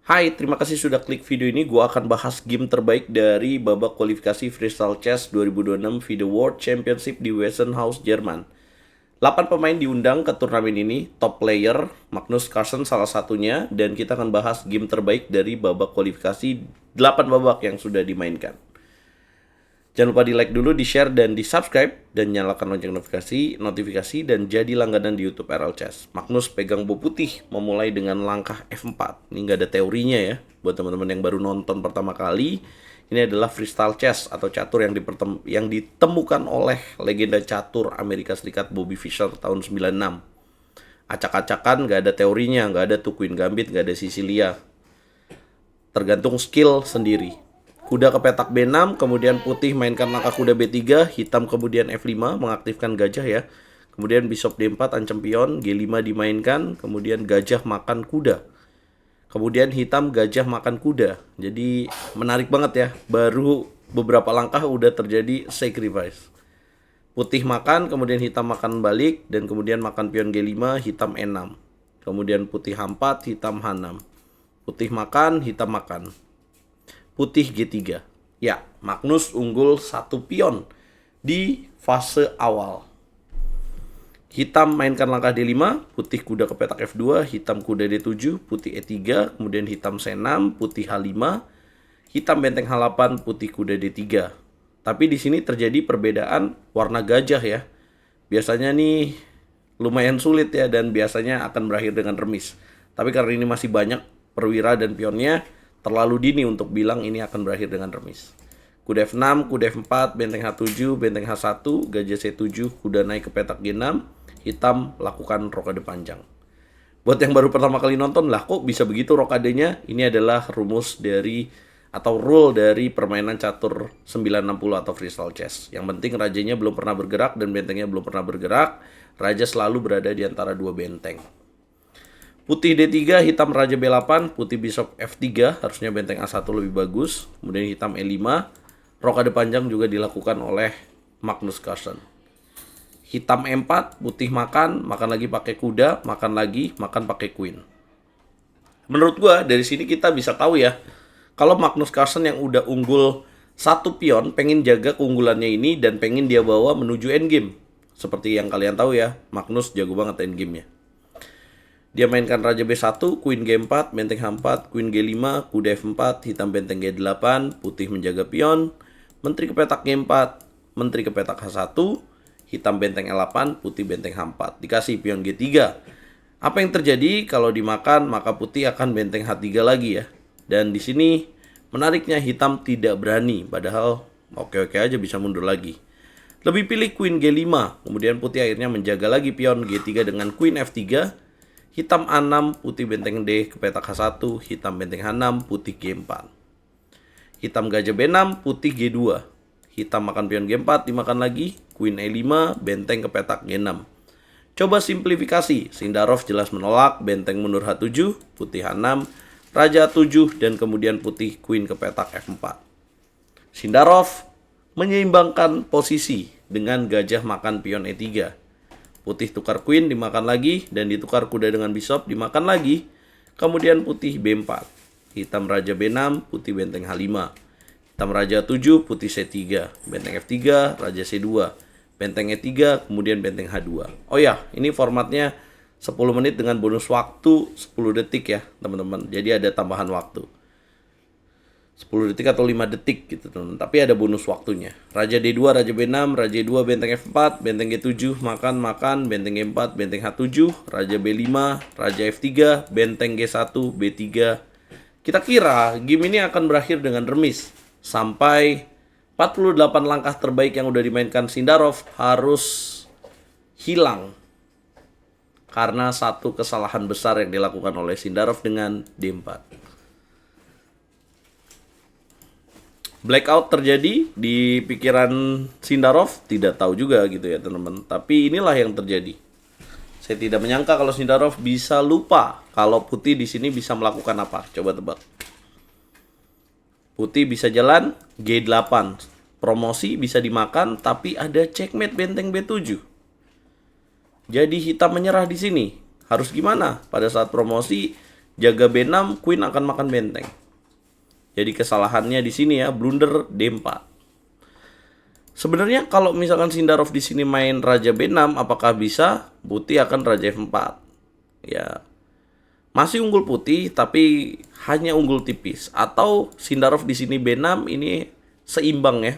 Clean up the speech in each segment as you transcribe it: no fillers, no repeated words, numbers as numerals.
Hai, terima kasih sudah klik video ini. Gua akan bahas game terbaik dari babak kualifikasi Freestyle Chess 2026 FIDE World Championship di Wessenhaus, Jerman. 8 pemain diundang ke turnamen ini, top player, Magnus Carlsen salah satunya, dan kita akan bahas game terbaik dari babak kualifikasi 8 babak yang sudah dimainkan. Jangan lupa di like dulu, di share, dan di subscribe, dan nyalakan lonceng notifikasi, dan jadi langganan di YouTube RL Chess. Magnus pegang bow putih, memulai dengan langkah F4. Ini nggak ada teorinya ya, buat teman-teman yang baru nonton pertama kali. Ini adalah freestyle chess atau catur yang ditemukan oleh legenda catur Amerika Serikat Bobby Fischer tahun 96. Acak-acakan, nggak ada teorinya, nggak ada tuh Queen Gambit, nggak ada Sicilia. Tergantung skill sendiri. Kuda ke petak B6, kemudian putih mainkan langkah kuda B3, hitam kemudian F5 mengaktifkan gajah ya. Kemudian bisop D4 ancam pion, G5 dimainkan, kemudian gajah makan kuda. Kemudian hitam gajah makan kuda. Jadi menarik banget ya. Baru beberapa langkah udah terjadi sacrifice. Putih makan, kemudian hitam makan balik, dan kemudian makan pion G5, hitam E6. Kemudian putih H4, hitam H6. Putih makan, hitam makan. Putih G3. Ya, Magnus unggul 1 pion di fase awal. Hitam mainkan langkah D5, putih kuda ke petak F2, hitam kuda D7, putih E3, kemudian hitam C6, putih H5, hitam benteng H8, putih kuda D3. Tapi di sini terjadi perbedaan warna gajah ya. Biasanya nih lumayan sulit ya, dan biasanya akan berakhir dengan remis. Tapi karena ini masih banyak perwira dan pionnya, terlalu dini untuk bilang ini akan berakhir dengan remis. Kuda F6, kuda F4, benteng H7, benteng H1, gajah C7, kuda naik ke petak G6, hitam lakukan rokade panjang. Buat yang baru pertama kali nonton, lah kok bisa begitu rokadenya? Ini adalah rumus dari atau rule dari permainan catur 960 atau freestyle chess. Yang penting rajanya belum pernah bergerak dan bentengnya belum pernah bergerak. Raja selalu berada di antara dua benteng. Putih D3, hitam Raja B8, putih Bishop F3, harusnya benteng A1 lebih bagus. Kemudian hitam E5, rokade panjang juga dilakukan oleh Magnus Carlsen. Hitam E4, putih makan lagi pakai kuda, makan lagi, makan pakai queen. Menurut gua dari sini kita bisa tahu ya, kalau Magnus Carlsen yang udah unggul 1 pion, pengen jaga keunggulannya ini dan pengen dia bawa menuju endgame. Seperti yang kalian tahu ya, Magnus jago banget endgame-nya. Dia mainkan Raja B1, Queen G4, benteng H4, Queen G5, kuda F4, hitam benteng G8, putih menjaga pion, menteri ke petak G4, menteri ke petak H1, hitam benteng L8, putih benteng H4. Dikasih pion G3. Apa yang terjadi kalau dimakan, maka putih akan benteng H3 lagi ya. Dan di sini menariknya hitam tidak berani, padahal oke-oke aja bisa mundur lagi. Lebih pilih Queen G5, kemudian putih akhirnya menjaga lagi pion G3 dengan Queen F3, hitam A6, putih benteng D ke petak H1, hitam benteng H6, putih G4. Hitam gajah B6, putih G2. Hitam makan pion G4, dimakan lagi, Queen E5, benteng ke petak G6. Coba simplifikasi, Sindarov jelas menolak, benteng mundur H7, putih H6, Raja 7, dan kemudian putih Queen ke petak F4. Sindarov menyeimbangkan posisi dengan gajah makan pion E3. Putih tukar queen dimakan lagi, dan ditukar kuda dengan bishop dimakan lagi. Kemudian putih B4, hitam Raja B6, putih benteng H5, hitam Raja 7, putih C3, benteng F3, Raja C2, benteng E3, kemudian benteng H2. Oh ya, ini formatnya 10 menit dengan bonus waktu 10 detik ya teman-teman. Jadi ada tambahan waktu 10 detik atau 5 detik gitu teman-teman. Tapi ada bonus waktunya. Raja D2, Raja B6, Raja E2, benteng F4, benteng G7, makan, benteng G4, benteng H7, Raja B5, Raja F3, benteng G1, B3. Kita kira game ini akan berakhir dengan remis. Sampai 48 langkah terbaik yang udah dimainkan Sindarov harus hilang. Karena satu kesalahan besar yang dilakukan oleh Sindarov dengan D4. Blackout terjadi di pikiran Sindarov, tidak tahu juga gitu ya teman-teman. Tapi inilah yang terjadi. Saya tidak menyangka kalau Sindarov bisa lupa kalau putih di sini bisa melakukan apa. Coba tebak. Putih bisa jalan G8. Promosi bisa dimakan, tapi ada checkmate benteng B7. Jadi hitam menyerah di sini. Harus gimana? Pada saat promosi jaga B6, Queen akan makan benteng. Jadi kesalahannya di sini ya, blunder D4. Sebenarnya kalau misalkan Sindarov di sini main Raja B6, apakah bisa? Putih akan Raja F4. Ya, masih unggul putih, tapi hanya unggul tipis. Atau Sindarov di sini B6 ini seimbang ya.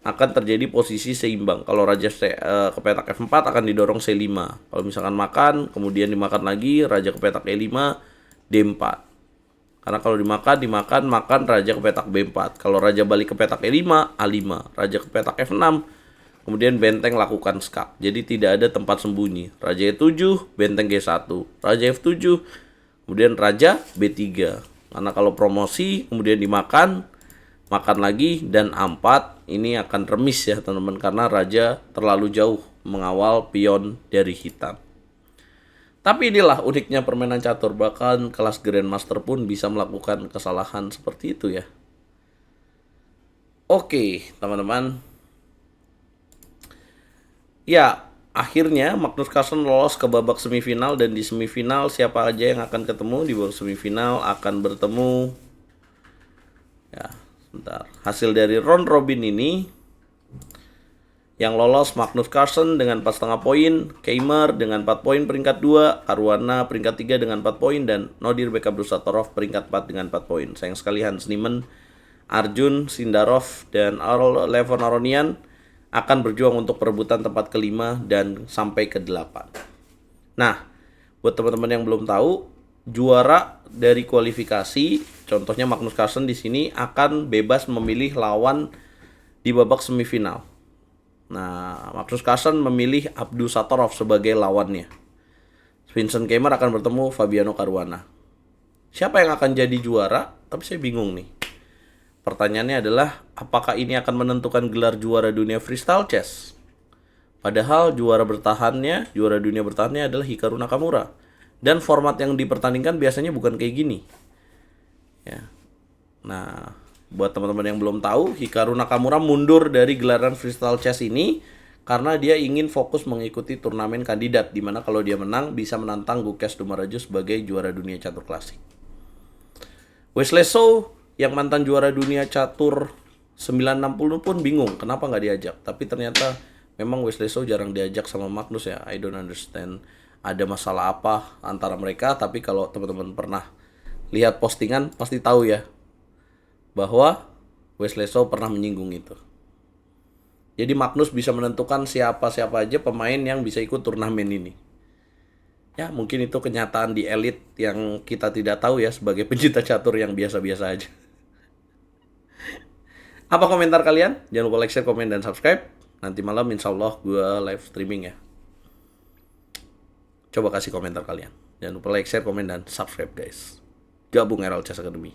Akan terjadi posisi seimbang. Kalau Raja ke petak F4 akan didorong C5. Kalau misalkan makan, kemudian dimakan lagi, Raja ke petak E5, D4. Karena kalau makan Raja ke petak B4. Kalau Raja balik ke petak E5, A5. Raja ke petak F6, kemudian benteng lakukan skak. Jadi tidak ada tempat sembunyi. Raja E7, benteng G1. Raja F7, kemudian Raja B3. Karena kalau promosi, kemudian makan lagi, dan A4, ini akan remis ya teman-teman. Karena Raja terlalu jauh mengawal pion dari hitam. Tapi inilah uniknya permainan catur, bahkan kelas Grandmaster pun bisa melakukan kesalahan seperti itu ya. Oke, teman-teman. Ya, akhirnya Magnus Carlsen lolos ke babak semifinal, dan di semifinal siapa aja yang akan ketemu? Di babak semifinal akan bertemu, ya, sebentar. Hasil dari round robin ini, yang lolos Magnus Carlsen dengan 4,5 poin, Keimer dengan 4 poin peringkat 2, Caruana peringkat 3 dengan 4 poin, dan Nodirbek Abdusattorov peringkat 4 dengan 4 poin. Sayang sekali Hans Niemann, Arjun, Sindarov, dan Levon Aronian akan berjuang untuk perebutan tempat kelima dan sampai ke 8. Nah, buat teman-teman yang belum tahu, juara dari kualifikasi, contohnya Magnus Carlsen di sini akan bebas memilih lawan di babak semifinal. Nah, Magnus Carlsen memilih Abdusattorov sebagai lawannya. Vincent Keimer akan bertemu Fabiano Caruana. Siapa yang akan jadi juara? Tapi saya bingung nih. Pertanyaannya adalah, apakah ini akan menentukan gelar juara dunia freestyle chess? Padahal juara dunia bertahannya adalah Hikaru Nakamura. Dan format yang dipertandingkan biasanya bukan kayak gini. Ya. Nah, buat teman-teman yang belum tahu, Hikaru Nakamura mundur dari gelaran freestyle chess ini karena dia ingin fokus mengikuti turnamen kandidat, di mana kalau dia menang bisa menantang Gukesh Dumarajo sebagai juara dunia catur klasik. Wesley So yang mantan juara dunia catur 960 pun bingung kenapa nggak diajak. Tapi ternyata memang Wesley So jarang diajak sama Magnus ya. I don't understand ada masalah apa antara mereka. Tapi kalau teman-teman pernah lihat postingan pasti tahu ya, bahwa Wesley So pernah menyinggung itu. Jadi Magnus bisa menentukan siapa-siapa aja pemain yang bisa ikut turnamen ini. Ya, mungkin itu kenyataan di elit yang kita tidak tahu ya sebagai pencinta catur yang biasa-biasa aja. Apa komentar kalian? Jangan lupa like, share, komen, dan subscribe. Nanti malam insya Allah gue live streaming ya. Coba kasih komentar kalian. Jangan lupa like, share, komen, dan subscribe guys. Gabung Herald Chess Academy.